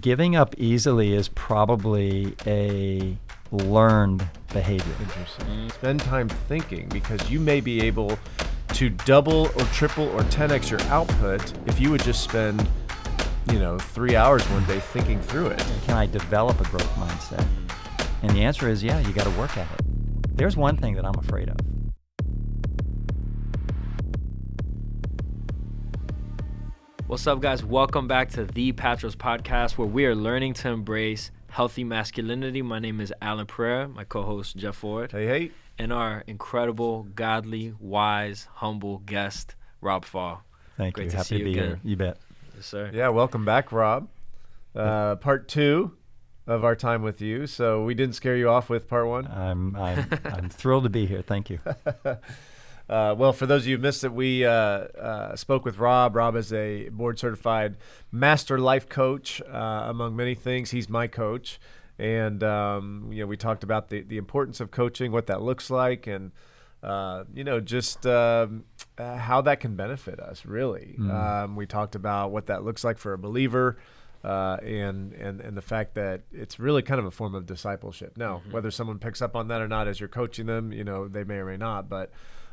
Giving up easily is probably a learned behavior. Interesting. Spend time thinking, because you may be able to double or triple or 10x your output if you would just spend 3 hours one day thinking through it. Can I develop a growth mindset? And the answer is, yeah, you got to work at it. There's one thing that I'm afraid of. What's up, guys? Welcome back to the Patros Podcast, where we are learning to embrace healthy masculinity. My name is Allan, Pereira, my co-host Jeff Ford, Hey. and our incredible, godly, wise, humble guest, Rob Fall. Thank Great you. to Happy see to be you again. here. You bet. Yes, sir. Yeah, welcome back, Rob. Part 2 of our time with you. So we didn't scare you off with part 1. I'm thrilled to be here. Thank you. Well, for those of you who missed it, we spoke with Rob. Rob is a board-certified master life coach, among many things. He's my coach. And, we talked about the importance of coaching, what that looks like, and, just how that can benefit us, really. We talked about what that looks like for a believer, and the fact that it's really kind of a form of discipleship. Now, whether someone picks up on that or not as you're coaching them, they may or may not, but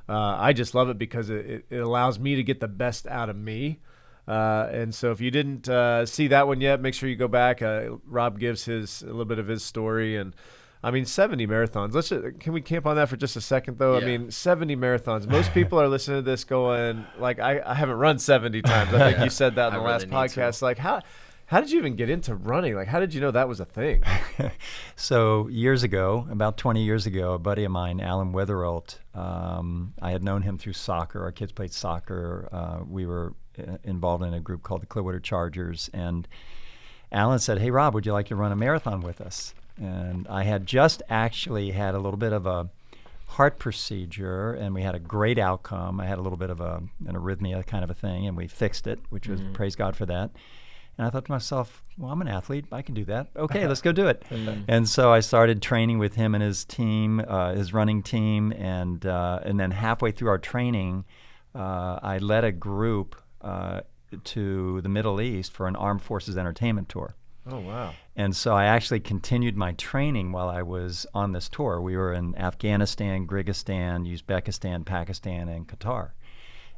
I just love it because it allows me to get the best out of me. And so if you didn't see that one yet, make sure you go back. Rob gives a little bit of his story. And I mean, 70 marathons. Can we camp on that for just a second, though? Yeah. I mean, 70 marathons. Most people are listening to this going, like, I haven't run 70 times. I think you said that in the last podcast. Like, how did you even get into running? Like, how did you know that was a thing? So years ago, about 20 years ago, a buddy of mine, Allan Wetherelt, I had known him through soccer. Our kids played soccer. We were involved in a group called the Clearwater Chargers. And Allan said, hey, Rob, would you like to run a marathon with us? And I had just actually had a little bit of a heart procedure, and we had a great outcome. I had a little bit of an arrhythmia kind of a thing, and we fixed it, which was, praise God for that. And I thought to myself, well, I'm an athlete. I can do that. Okay, let's go do it. And so I started training with him and his team, his running team. And then halfway through our training, I led a group to the Middle East for an Armed Forces entertainment tour. Oh, wow. And so I actually continued my training while I was on this tour. We were in Afghanistan, Kyrgyzstan, Uzbekistan, Pakistan, and Qatar,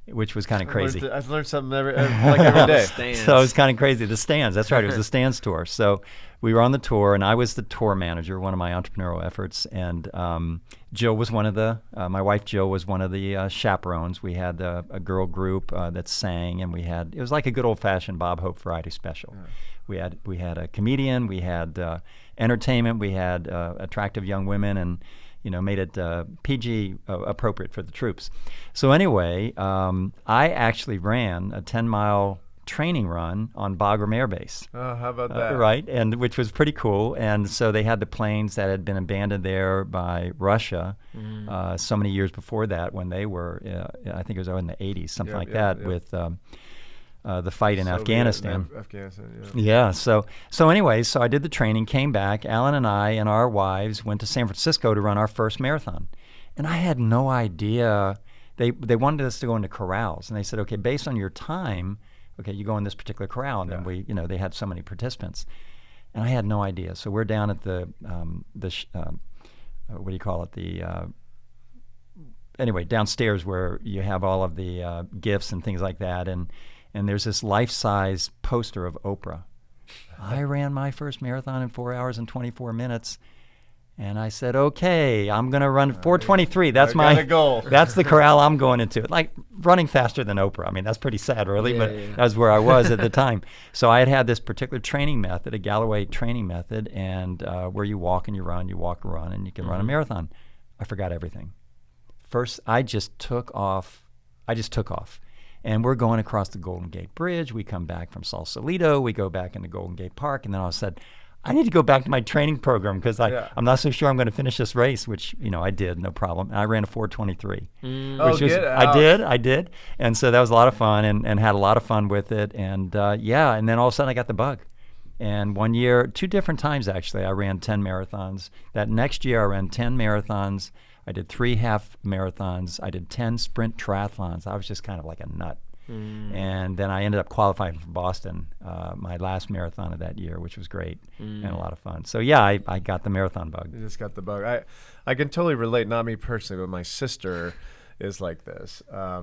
which was kind of crazy. I've learned something every day. So it was kind of crazy. The stands, that's right. It was the stands tour. So we were on the tour, and I was the tour manager, one of my entrepreneurial efforts. And Jill was my wife Jill was one of the chaperones. We had a girl group that sang, and it was like a good old-fashioned Bob Hope Friday special. Yeah. We had a comedian, we had entertainment, we had attractive young women, and made it PG appropriate for the troops. So anyway, I actually ran a 10-mile training run on Bagram Air Base. Oh, how about that? Right, and which was pretty cool. And so they had the planes that had been abandoned there by Russia so many years before that, when they were, I think it was in the 80s, something like that, with the fight in Afghanistan. Yeah. So anyway, so I did the training, came back. Allan and I and our wives went to San Francisco to run our first marathon, and I had no idea. They wanted us to go into corrals, and they said, okay, based on your time, okay, you go in this particular corral, and then they had so many participants, and I had no idea. So we're down at the what do you call it? Anyway, downstairs where you have all of the gifts and things like that, and there's this life-size poster of Oprah. I ran my first marathon in 4 hours and 24 minutes, and I said, okay, I'm going to run 4:23. That's my goal. That's the corral I'm going into. Like running faster than Oprah. I mean, that's pretty sad, really, but that's where I was at the time. So I had this particular training method, a Galloway training method, and where you walk and you run, you walk and run, and you can run a marathon. I forgot everything. First, I just took off. And we're going across the Golden Gate Bridge. We come back from Sausalito. We go back into Golden Gate Park. And then I said, I need to go back to my training program because I'm not so sure I'm going to finish this race, which, I did, no problem. And I ran a 4:23. I did. And so that was a lot of fun and had a lot of fun with it. And and then all of a sudden I got the bug. And one year, 2 different times actually, I ran 10 marathons. That next year I ran 10 marathons. I did 3 half marathons. I did 10 sprint triathlons. I was just kind of like a nut. And then I ended up qualifying for Boston, my last marathon of that year, which was great and a lot of fun. So yeah, I got the marathon bug. You just got the bug. I can totally relate, not me personally, but my sister is like this. I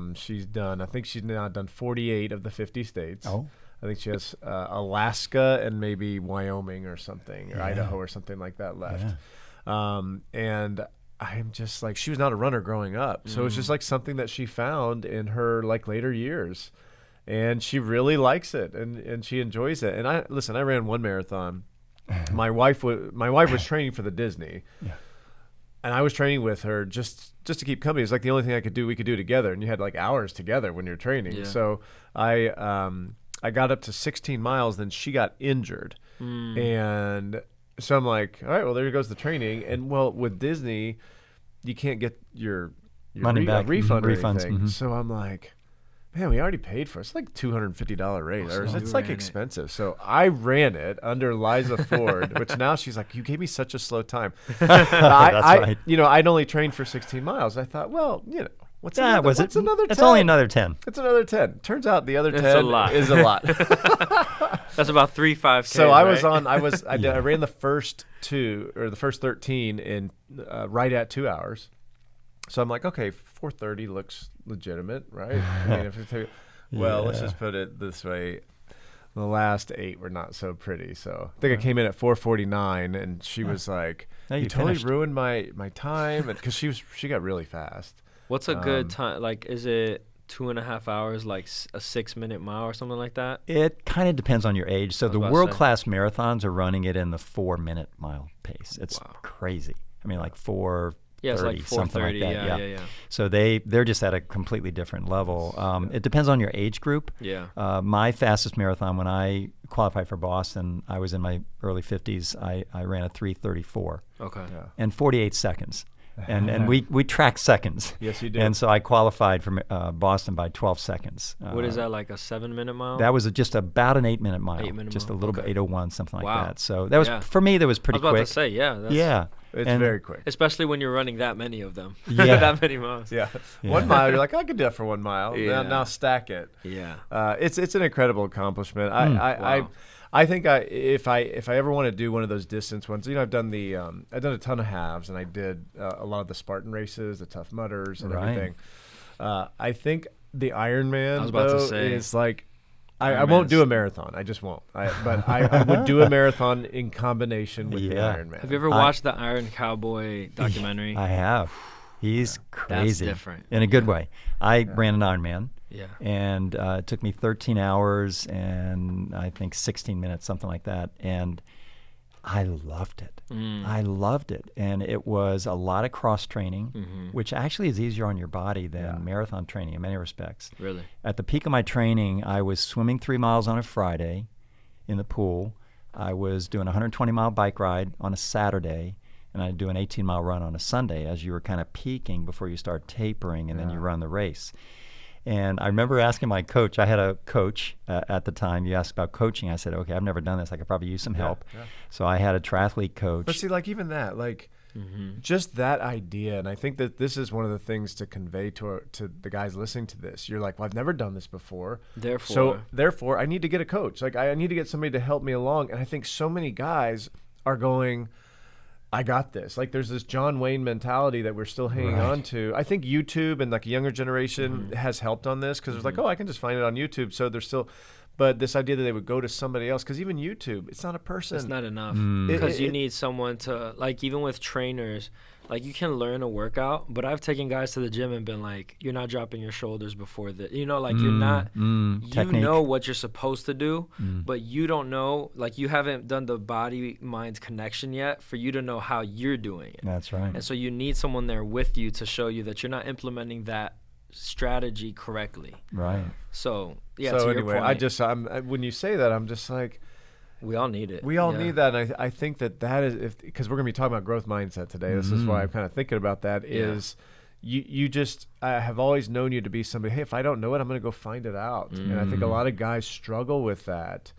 think she's now done 48 of the 50 states. Oh. I think she has Alaska and maybe Wyoming or something, or Idaho or something like that left. And I'm just like, she was not a runner growing up. So it's just like something that she found in her like later years. And she really likes it and she enjoys it. And I ran one marathon. My wife was training for the Disney. Yeah. And I was training with her just to keep company. It's like the only thing we could do together. And you had like hours together when you're training. Yeah. So I got up to 16 miles, then she got injured. And so I'm like, all right, well, there goes the training. And well, with Disney, you can't get your money back, refund or refunds. anything. So I'm like, man, we already paid for it. It's like $250 race. It's like expensive. So I ran it under Liza Ford, which now she's like, you gave me such a slow time. That's right. I'd only trained for 16 miles. I thought, well, what's another 10? It's only another 10. It's another 10. Turns out the other 10 is a lot. That's about 3 5K. So I ran the first 13 in right at 2 hours. So I'm like, okay, 4:30 looks legitimate, right? Let's just put it this way. The last 8 were not so pretty. So I think I came in at 4:49, and she was like, you totally ruined my time. Because she got really fast. What's a good time? Like, is it 2.5 hours, like a 6-minute mile or something like that? It kind of depends on your age. So the world-class marathons are running it in the 4-minute mile pace. It's crazy. I mean, like 4:30, it's like 4:30, something like that. Yeah. So they're just at a completely different level. It depends on your age group. Yeah. My fastest marathon, when I qualified for Boston, I was in my early 50s. I ran a 3:34. Okay. Yeah. And 48 seconds. And we track seconds. Yes, you did. And so I qualified for Boston by 12 seconds. What is that, like a 7-minute mile? That was just about an 8-minute mile. 8-minute just mile. A little bit, 8:01, something like that. So that was for me. That was pretty quick. I was about to say, yeah. It's very quick. Especially when you're running that many of them. Yeah. That many miles. Yeah. 1 mile, you're like, I could do that for 1 mile. Yeah. Now stack it. Yeah. It's an incredible accomplishment. Wow. I think if I ever want to do one of those distance ones, I've done a ton of halves, and I did a lot of the Spartan races, the Tough Mudders, and everything. I think the Ironman is like, I won't do a marathon. I just won't. But I would do a marathon in combination with the Ironman. Have you ever watched the Iron Cowboy documentary? I have. He's crazy. That's different. In a good way. I ran an Ironman. Yeah. And it took me 13 hours and I think 16 minutes, something like that. And I loved it. I loved it. And it was a lot of cross training, which actually is easier on your body than marathon training in many respects. Really? At the peak of my training, I was swimming 3 miles on a Friday in the pool. I was doing a 120-mile bike ride on a Saturday. And I'd do an 18-mile run on a Sunday as you were kind of peaking before you start tapering, and then you run the race. And I remember asking my coach. I had a coach at the time. You asked about coaching. I said, okay, I've never done this. I could probably use some help. Yeah. So I had a triathlete coach. But see, like even that, like just that idea. And I think that this is one of the things to convey to the guys listening to this. You're like, well, I've never done this before. Therefore, I need to get a coach. Like I need to get somebody to help me along. And I think so many guys are going, I got this. Like there's this John Wayne mentality that we're still hanging on to. I think YouTube and like a younger generation has helped on this because it's like, oh, I can just find it on YouTube. So there's still, but this idea that they would go to somebody else, because even YouTube, it's not a person. It's not enough because you need someone to, like, even with trainers, like you can learn a workout, but I've taken guys to the gym and been like, you're not dropping your shoulders before the, you're not, technique. You know what you're supposed to do, but you don't know, like you haven't done the body-mind connection yet for you to know how you're doing it. That's right. And so you need someone there with you to show you that you're not implementing that strategy correctly. Right. So, yeah, so to anyway, your point, when you say that, I'm just like, we all need it. We all need that, and I think that is, because we're going to be talking about growth mindset today. This is why I'm kind of thinking about that. Is you just, I have always known you to be somebody. Hey, if I don't know it, I'm going to go find it out. And I think a lot of guys struggle with that.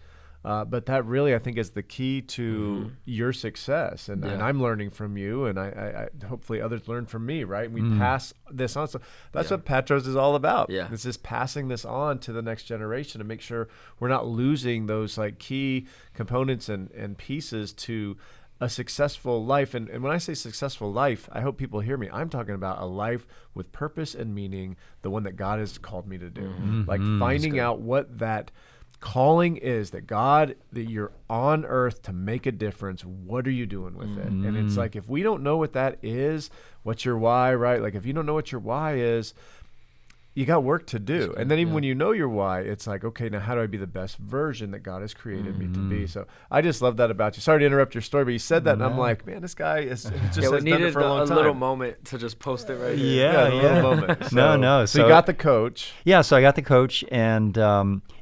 But that really, I think, is the key to your success. And I'm learning from you, and I hopefully others learn from me, right? We pass this on. So that's what Patros is all about. Yeah. It's just passing this on to the next generation to make sure we're not losing those like key components and pieces to a successful life. And when I say successful life, I hope people hear me. I'm talking about a life with purpose and meaning, the one that God has called me to do. Like finding out what that calling is, that you're on earth to make a difference. What are you doing with it? And it's like, if we don't know what that is, what's your why, right? Like if you don't know what your why is, you got work to do. And then even when you know your why, it's like, okay, now how do I be the best version that God has created me to be? So I just love that about you. Sorry to interrupt your story, but you said that, and I'm like, man, this guy is just has done it for a long time. Little moment to just post it right here. Yeah. A little moment. So, So you got the coach. Yeah, so I got the coach, and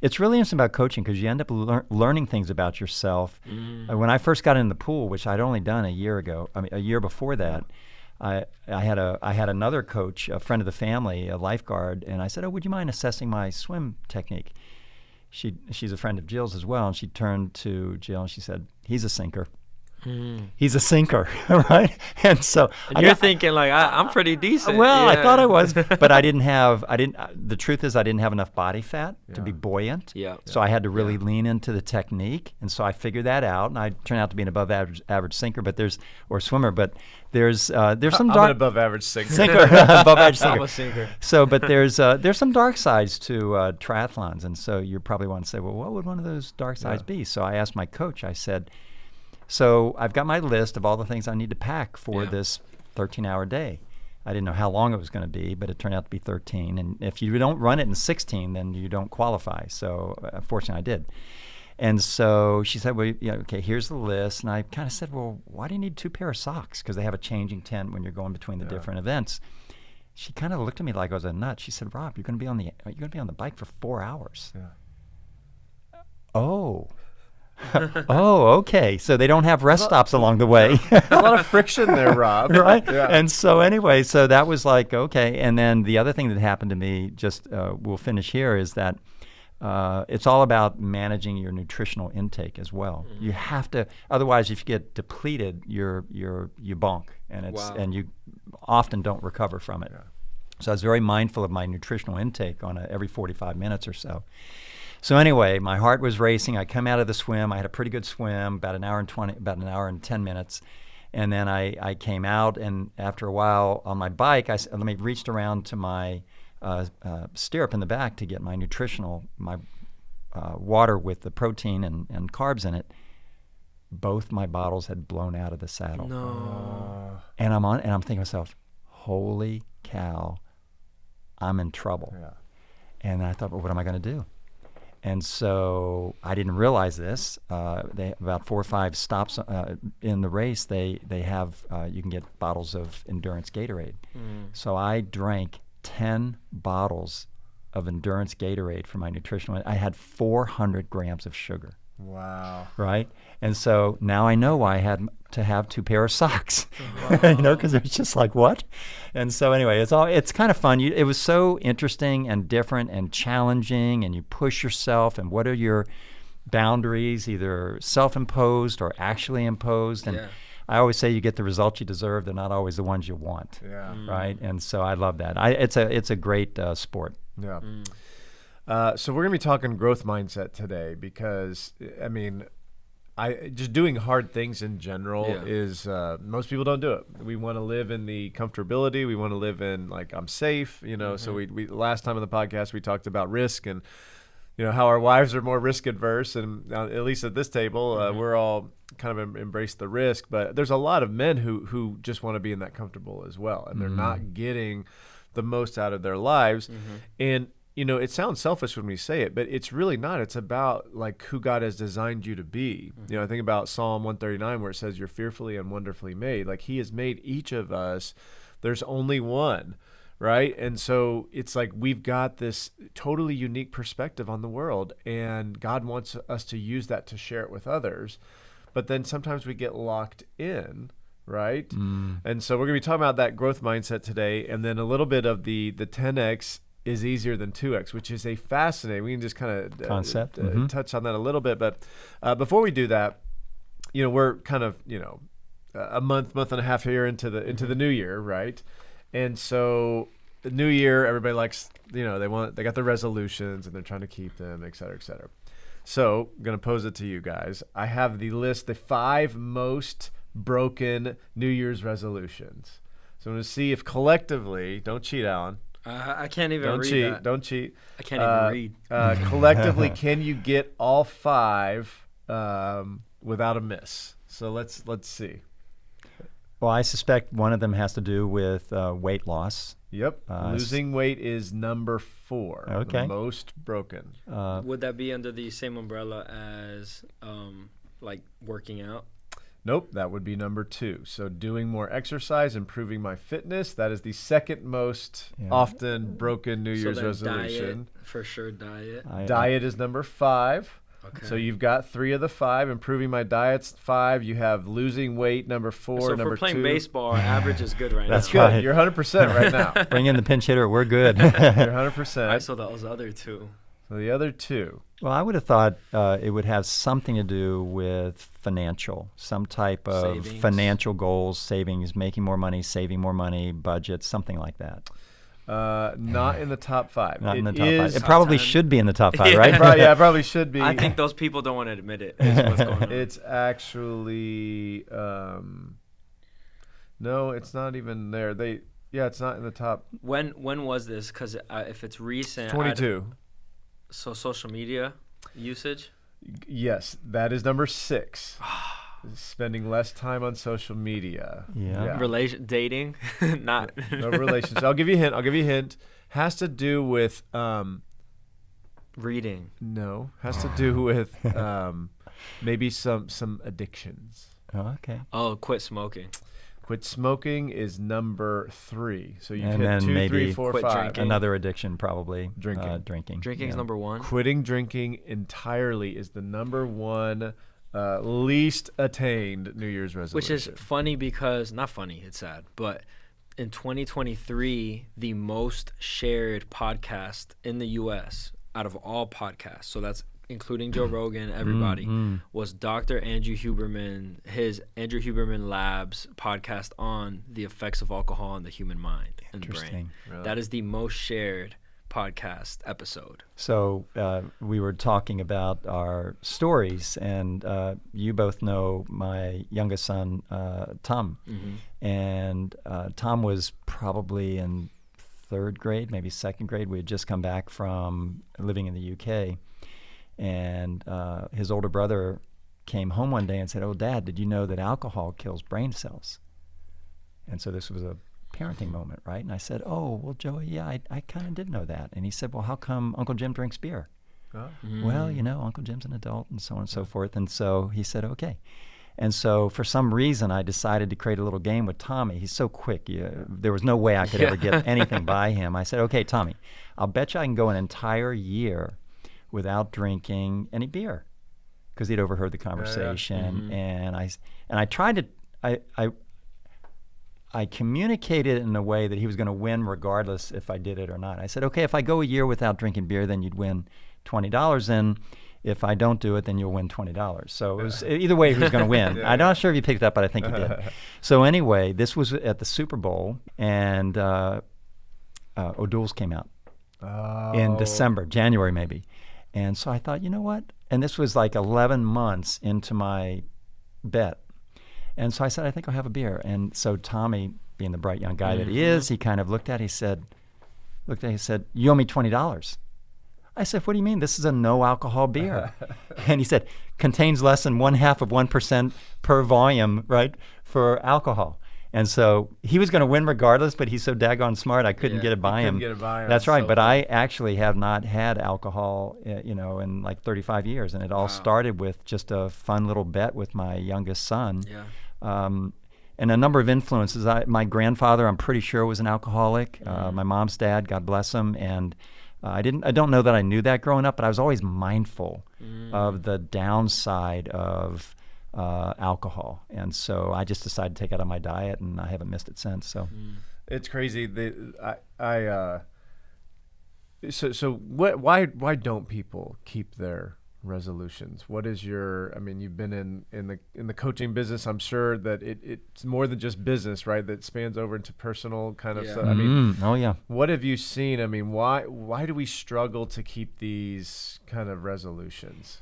it's really interesting about coaching because you end up learning things about yourself. When I first got in the pool, which I'd only done a year before that, I had another coach, a friend of the family, a lifeguard, and I said, "Oh, would you mind assessing my swim technique?" She's a friend of Jill's as well, and she turned to Jill and she said, "He's a sinker." He's a sinker, right? And so you're thinking like, I'm pretty decent. Well, I thought I was, but I didn't. The truth is, I didn't have enough body fat to be buoyant. Yeah. So I had to really lean into the technique, and so I figured that out, and I turned out to be an above average sinker, or swimmer. But there's some I'm an above average sinker. Above average sinker. I'm a sinker. So, but there's some dark sides to triathlons, and so you probably want to say, well, what would one of those dark sides be? So I asked my coach. I said, so I've got my list of all the things I need to pack for this 13-hour day. I didn't know how long it was going to be, but it turned out to be 13. And if you don't run it in 16, then you don't qualify. So fortunately, I did. And so she said, well, okay, here's the list. And I kind of said, well, why do you need 2 pair of socks? Because they have a changing tent when you're going between the different events. She kind of looked at me like I was a nut. She said, Rob, you're going to be on the bike for 4 hours. Yeah. Oh. Oh, okay. So they don't have rest stops along the way. A lot of friction there, Rob. Right? Yeah. And so anyway, so that was like, okay. And then the other thing that happened to me, just we'll finish here, is that it's all about managing your nutritional intake as well. You have to, otherwise if you get depleted, you bonk, and and you often don't recover from it. Yeah. So I was very mindful of my nutritional intake on every 45 minutes or so. So anyway, my heart was racing. I come out of the swim. I had a pretty good swim, about an hour and 10 minutes. And then I came out, and after a while on my bike, I reached around to my stirrup in the back to get my water with the protein and carbs in it. Both my bottles had blown out of the saddle. No. And I'm thinking to myself, holy cow, I'm in trouble. Yeah. And I thought, well, what am I going to do? And so I didn't realize this. They about 4 or 5 stops in the race. They have you can get bottles of endurance Gatorade. So I drank 10 bottles of endurance Gatorade for my nutritional. I had 400 grams of sugar. Wow. Right? And so now I know why I had to have 2 pair of socks. Because it's just like, what? And so anyway, it's kind of fun. It was so interesting and different and challenging, and you push yourself, and what are your boundaries, either self-imposed or actually imposed. And I always say you get the results you deserve. They're not always the ones you want. Yeah. Right? And so I love that. It's a great sport. Yeah. So we're going to be talking growth mindset today because, I mean, just doing hard things in general is most people don't do it. We want to live in the comfortability. We want to live in like, I'm safe, So we last time on the podcast we talked about risk and how our wives are more risk adverse, and at least at this table we're all kind of embrace the risk. But there's a lot of men who just want to be in that comfortable as well, and they're not getting the most out of their lives. And it sounds selfish when we say it, but it's really not. It's about like who God has designed you to be. I think about Psalm 139 where it says you're fearfully and wonderfully made. Like He has made each of us. There's only one, right? And so it's like we've got this totally unique perspective on the world, and God wants us to use that to share it with others. But then sometimes we get locked in, right? And so we're going to be talking about that growth mindset today, and then a little bit of the 10X is easier than 2x, which is a fascinating. We can just kind of concept touch on that a little bit, but before we do that, we're kind of a month and a half here into the new year, right? And so the new year, everybody likes, they got their resolutions and they're trying to keep them, et cetera, et cetera. So I'm going to pose it to you guys. I have the 5 most broken New Year's resolutions. So I'm going to see if collectively, don't cheat, Allan. I can't even read that. Don't cheat. I can't even read. Collectively, can you get all 5 without a miss? So let's see. Well, I suspect one of them has to do with weight loss. Yep. Losing weight is number 4. Okay. The most broken. Would that be under the same umbrella as like working out? Nope, that would be number 2. So doing more exercise, improving my fitness, that is the second most often broken New Year's resolution. Diet, for sure, diet. Diet is number 5. Okay. So you've got 3 of the 5. Improving my diet's 5. You have losing weight, number 4, so number 2. So if we're playing baseball, our average is good right That's now. That's good. You're 100% right now. Bring in the pinch hitter. We're good. You're 100%. All right, so those other 2. So the other 2. Well, I would have thought it would have something to do with financial, some type of savings. Financial goals, savings, making more money, saving more money, budget, something like that. Not in the top 5. Not in the top 5. It probably should be in the top 5, right? It probably should be. I think those people don't want to admit it. Is what's going on. It's actually no, it's not even there. It's not in the top. When was this? Because if it's recent, 22. So social media usage? Yes, that is number 6. Spending less time on social media. Yeah. Dating? Not. No relations. I'll give you a hint. Has to do with reading. No. Has to do with maybe some addictions. Oh, okay. Oh, quit smoking. Quit smoking is number 3. So you've and hit then 2, maybe 3, 4, quit 5. drinking. Another addiction, probably. Drinking. Drinking is number 1. Quitting drinking entirely is the number 1 least attained New Year's resolution. Which is funny because, not funny, it's sad, but in 2023, the most shared podcast in the U.S. out of all podcasts, so that's including Joe Rogan, everybody, was Dr. Andrew Huberman, his Andrew Huberman Labs podcast on the effects of alcohol on the human mind and the brain. Interesting. Really? That is the most shared podcast episode. So we were talking about our stories, and you both know my youngest son, Tom. And Tom was probably in 3rd grade, maybe 2nd grade. We had just come back from living in the UK. And his older brother came home one day and said, "Oh, Dad, did you know that alcohol kills brain cells?" And so this was a parenting moment, right? And I said, "Oh, well, Joey, yeah, I kind of did know that." And he said, "Well, how come Uncle Jim drinks beer?" Oh. Well, Uncle Jim's an adult and so on and so forth. And so he said, "Okay." And so for some reason, I decided to create a little game with Tommy. He's so quick. There was no way I could ever get anything by him. I said, "Okay, Tommy, I'll bet you I can go an entire year without drinking any beer," because he'd overheard the conversation. And I tried to I communicated in a way that he was going to win regardless if I did it or not. I said, "Okay, if I go a year without drinking beer, then you'd win $20, and if I don't do it, then you'll win $20." So it was either way, he was going to win. I'm not sure if he picked it up, but I think he did. So anyway, this was at the Super Bowl, and O'Doul's came out in December, January maybe. And so I thought, you know what? And this was like 11 months into my bet. And so I said, I think I'll have a beer. And so Tommy, being the bright young guy that he is, he kind of looked at it, he said, "You owe me $20. I said, "What do you mean? This is a no alcohol beer." And he said, "Contains less than 0.5% per volume, right, for alcohol." And so he was going to win regardless, but he's so daggone smart, I couldn't get it by him. That's right. But I actually have not had alcohol, in like 35 years. And it all started with just a fun little bet with my youngest son. And a number of influences. My grandfather, I'm pretty sure, was an alcoholic. My mom's dad, God bless him. And I don't know that I knew that growing up, but I was always mindful of the downside of alcohol, and so I just decided to take it out of my diet, and I haven't missed it since. So it's crazy. why don't people keep their resolutions? What is your, I mean, you've been in the coaching business. I'm sure that it's more than just business, right? That spans over into personal kind of stuff. I mean, oh yeah. What have you seen? I mean, why do we struggle to keep these kind of resolutions?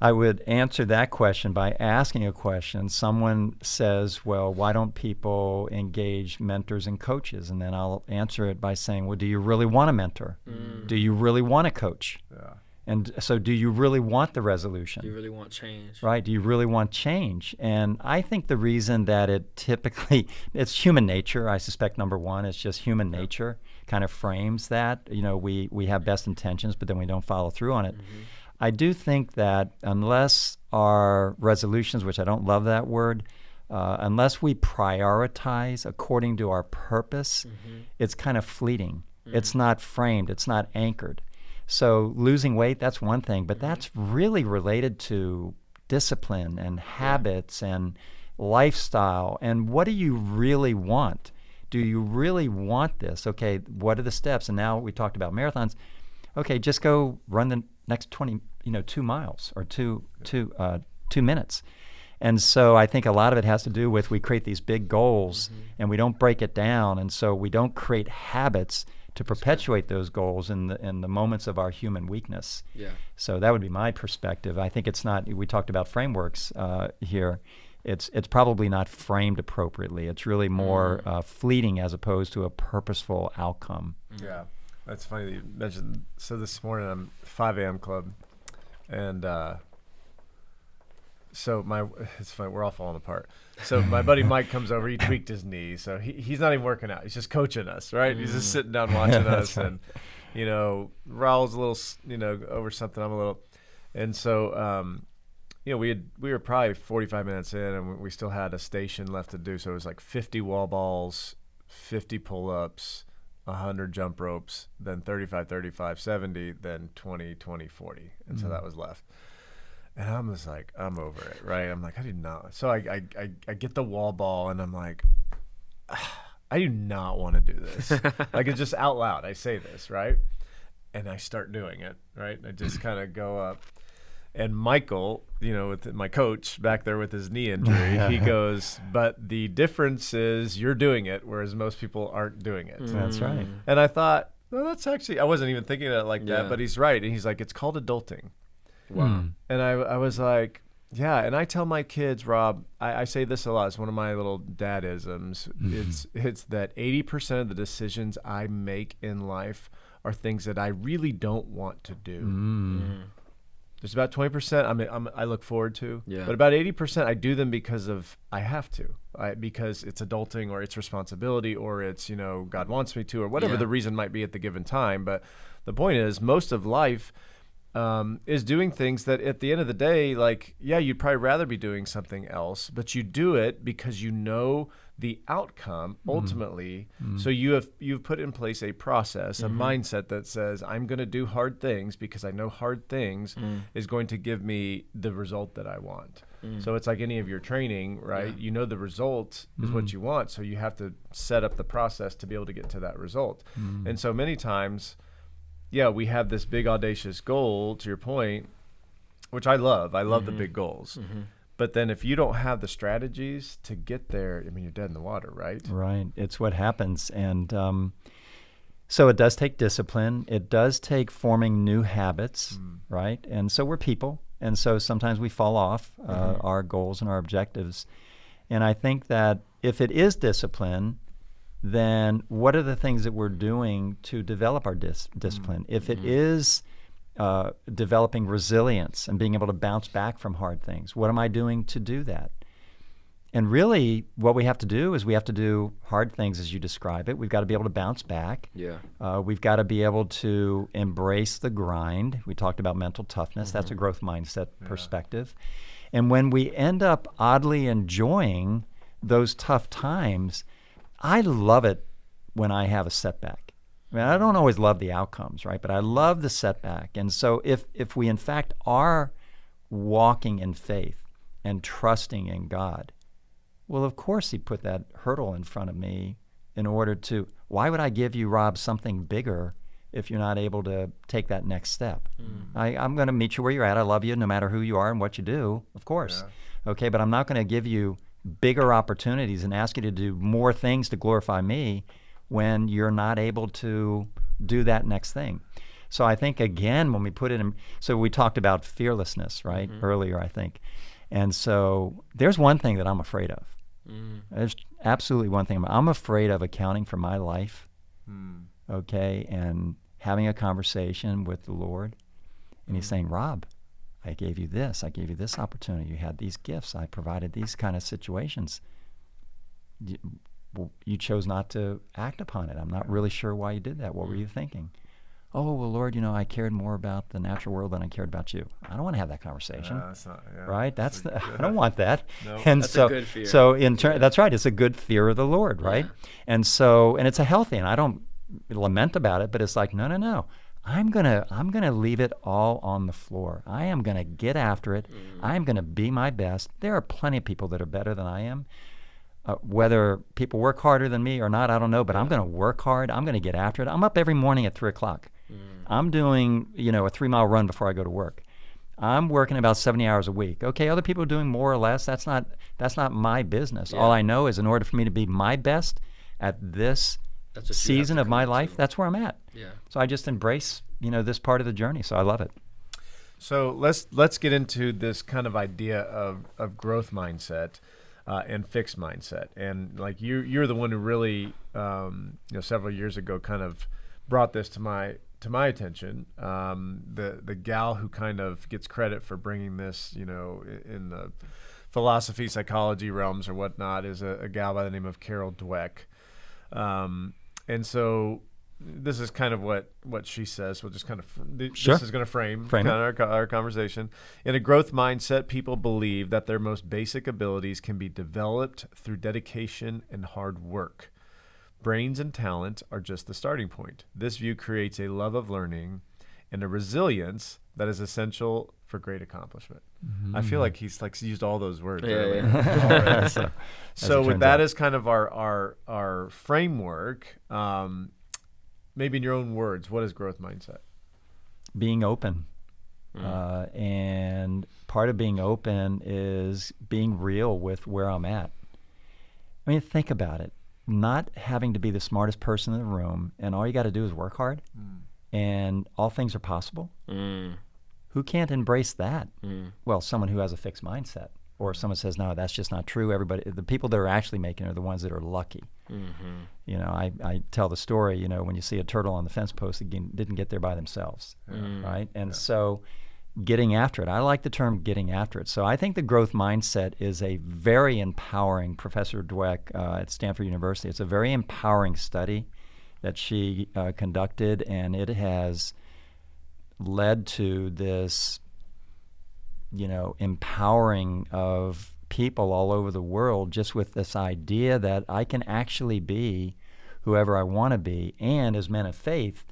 I would answer that question by asking a question. Someone says, well, why don't people engage mentors and coaches? And then I'll answer it by saying, well, do you really want a mentor? Do you really want a coach? Yeah. And so do you really want the resolution? Do you really want change? Right. Do you really want change? And I think the reason that it typically, it's human nature. I suspect number one, it's just human nature kind of frames that. You know, we have best intentions, but then we don't follow through on it. I do think that unless our resolutions, which I don't love that word, unless we prioritize according to our purpose, it's kind of fleeting. It's not framed. It's not anchored. So losing weight, that's one thing, but that's really related to discipline and habits and lifestyle. And what do you really want? Do you really want this? Okay, what are the steps? And now we talked about marathons. Okay, just go run the next 2 miles or two minutes. And so I think a lot of it has to do with we create these big goals and we don't break it down. And so we don't create habits to perpetuate those goals in the moments of our human weakness. Yeah. So that would be my perspective. I think it's not, we talked about frameworks here. It's probably not framed appropriately. It's really more fleeting as opposed to a purposeful outcome. Yeah. That's funny that you mentioned. So this morning I'm 5 a.m. club, and so it's funny, we're all falling apart. So my buddy Mike comes over. He tweaked his knee, so he's not even working out. He's just coaching us, right? He's just sitting down watching us, and Raul's a little, over something. I'm a little, and so we were probably 45 minutes in, and we still had a station left to do. So it was like 50 wall balls, 50 pull-ups, 100 jump ropes, then 35, 35, 70, then 20, 20, 40. And so that was left. And I'm just like, I'm over it, right? I'm like, I do not. So I get the wall ball, and I'm like, I do not want to do this. Like, it's just out loud. I say this, right? And I start doing it, right? I just kind of go up. And Michael, with my coach back there with his knee injury, he goes, but the difference is you're doing it, whereas most people aren't doing it. That's right. And I thought, well, that's actually, I wasn't even thinking of it like that, but he's right. And he's like, it's called adulting. Wow. And I was like, yeah. And I tell my kids, Rob, I say this a lot. It's one of my little dad-isms. It's that 80% of the decisions I make in life are things that I really don't want to do. There's about 20% I look forward to, but about 80% I do them because I have to, because it's adulting or it's responsibility or it's, God wants me to, or whatever the reason might be at the given time. But the point is, most of life is doing things that at the end of the day, like, yeah, you'd probably rather be doing something else, but you do it because you know the outcome ultimately. So you've put in place a process, a mindset that says, I'm going to do hard things because I know hard things is going to give me the result that I want. So it's like any of your training, right? You know the result is what you want, so you have to set up the process to be able to get to that result. And so many times, we have this big audacious goal, to your point, which I love. I love the big goals. But then if you don't have the strategies to get there, I mean, you're dead in the water, right? Right. It's what happens. And so it does take discipline. It does take forming new habits, right? And so we're people. And so sometimes we fall off our goals and our objectives. And I think that if it is discipline, then what are the things that we're doing to develop our discipline? If it is developing resilience and being able to bounce back from hard things, what am I doing to do that? And really, what we have to do is we have to do hard things as you describe it. We've got to be able to bounce back. We've got to be able to embrace the grind. We talked about mental toughness. That's a growth mindset perspective. And when we end up oddly enjoying those tough times, I love it when I have a setback. I mean, I don't always love the outcomes, right? But I love the setback. And so if we in fact are walking in faith and trusting in God, well, of course he put that hurdle in front of me in order to, why would I give you, Rob, something bigger if you're not able to take that next step. I'm going to meet you where you're at. I love you no matter who you are and what you do, of course. Yeah. Okay, but I'm not going to give you bigger opportunities and ask you to do more things to glorify me when you're not able to do that next thing. So I think, again, when we put it in, so we talked about fearlessness, right, earlier, I think. And so there's one thing that I'm afraid of. There's absolutely one thing. I'm afraid of accounting for my life, okay, and having a conversation with the Lord. And he's saying, Rob, I gave you this. I gave you this opportunity. You had these gifts. I provided these kind of situations. You chose not to act upon it. I'm not really sure why you did that. What were you thinking? Oh, well, Lord, I cared more about the natural world than I cared about you. I don't want to have that conversation, right? I don't want that. No. And that's a good fear. So that's right. It's a good fear of the Lord, right? Yeah. And it's a healthy, and I don't lament about it, but it's like, no. I'm gonna leave it all on the floor. I am gonna get after it. I'm gonna be my best. There are plenty of people that are better than I am. Whether people work harder than me or not, I don't know, but I'm going to work hard. I'm going to get after it. I'm up every morning at 3 o'clock. I'm doing, a 3-mile run before I go to work. I'm working about 70 hours a week. Okay, other people are doing more or less. That's not my business. Yeah. All I know is in order for me to be my best at this season of my life, that's where I'm at. Yeah. So I just embrace, this part of the journey. So I love it. So let's get into this kind of idea of growth mindset. And fixed mindset, and like you're the one who really, several years ago, kind of brought this to my attention. The gal who kind of gets credit for bringing this, in the philosophy, psychology realms or whatnot, is a gal by the name of Carol Dweck, and so. This is kind of what she says. We'll just kind of this is going to frame kind of our conversation. In a growth mindset, people believe that their most basic abilities can be developed through dedication and hard work. Brains and talent are just the starting point. This view creates a love of learning and a resilience that is essential for great accomplishment. I feel like he's used all those words earlier. Yeah. So with that as kind of our framework. Maybe in your own words, what is growth mindset? Being open. And part of being open is being real with where I'm at. I mean, think about it. Not having to be the smartest person in the room, and all you got to do is work hard, and all things are possible. Who can't embrace that? Well, someone who has a fixed mindset. Or if someone says, no, that's just not true. The people that are actually making it are the ones that are lucky. I tell the story, when you see a turtle on the fence post, it didn't get there by themselves, right? And so getting after it, I like the term getting after it. So I think the growth mindset is a very empowering, Professor Dweck at Stanford University, it's a very empowering study that she conducted, and it has led to this empowering of people all over the world, just with this idea that I can actually be whoever I want to be. And as men of faith,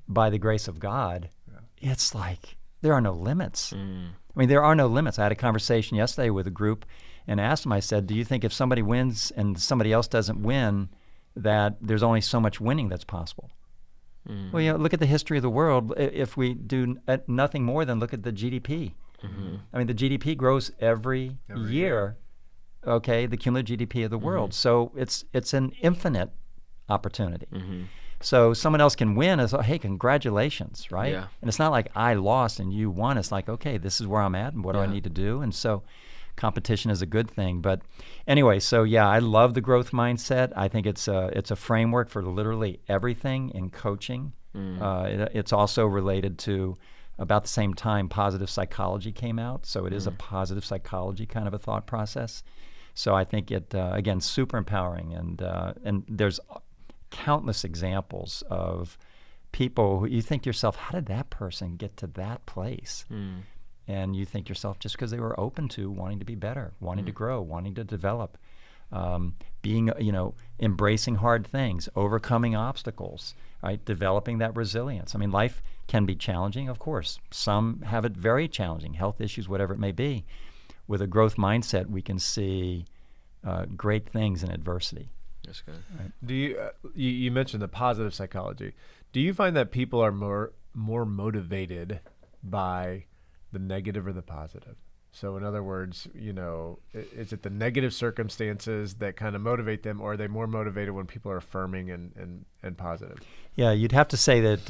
by the grace of God, it's like there are no limits. I mean, there are no limits. I had a conversation yesterday with a group and asked them, I said, do you think if somebody wins and somebody else doesn't win, that there's only so much winning that's possible? Well, look at the history of the world. If we do nothing more than look at the GDP. I mean, the GDP grows every year, okay, the cumulative GDP of the world. So it's an infinite opportunity. So someone else can win as, hey, congratulations, right? Yeah. And it's not like I lost and you won. It's like, okay, this is where I'm at and what do I need to do? And so competition is a good thing. But anyway, so I love the growth mindset. I think it's a framework for literally everything in coaching. It's also related to, about the same time, positive psychology came out. So it is a positive psychology kind of a thought process. So I think it, again, super empowering. And there's countless examples of people who you think to yourself, how did that person get to that place? And you think to yourself, just because they were open to wanting to be better, wanting to grow, wanting to develop, being, embracing hard things, overcoming obstacles, right? Developing that resilience. I mean, life can be challenging, of course. Some have it very challenging, health issues, whatever it may be. With a growth mindset, we can see great things in adversity. That's good. Right. Do you mentioned the positive psychology? Do you find that people are more motivated by the negative or the positive? So in other words, is it the negative circumstances that kind of motivate them, or are they more motivated when people are affirming and positive? Yeah, you'd have to say that.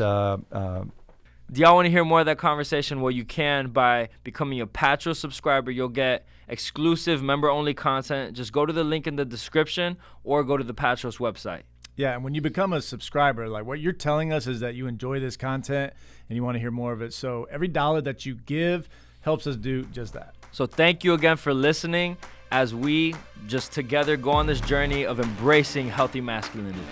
Do y'all want to hear more of that conversation? Well, you can by becoming a Patros subscriber. You'll get exclusive member-only content. Just go to the link in the description or go to the Patros website. Yeah, and when you become a subscriber, like what you're telling us is that you enjoy this content and you want to hear more of it. So every dollar that you give helps us do just that. So thank you again for listening as we just together go on this journey of embracing healthy masculinity.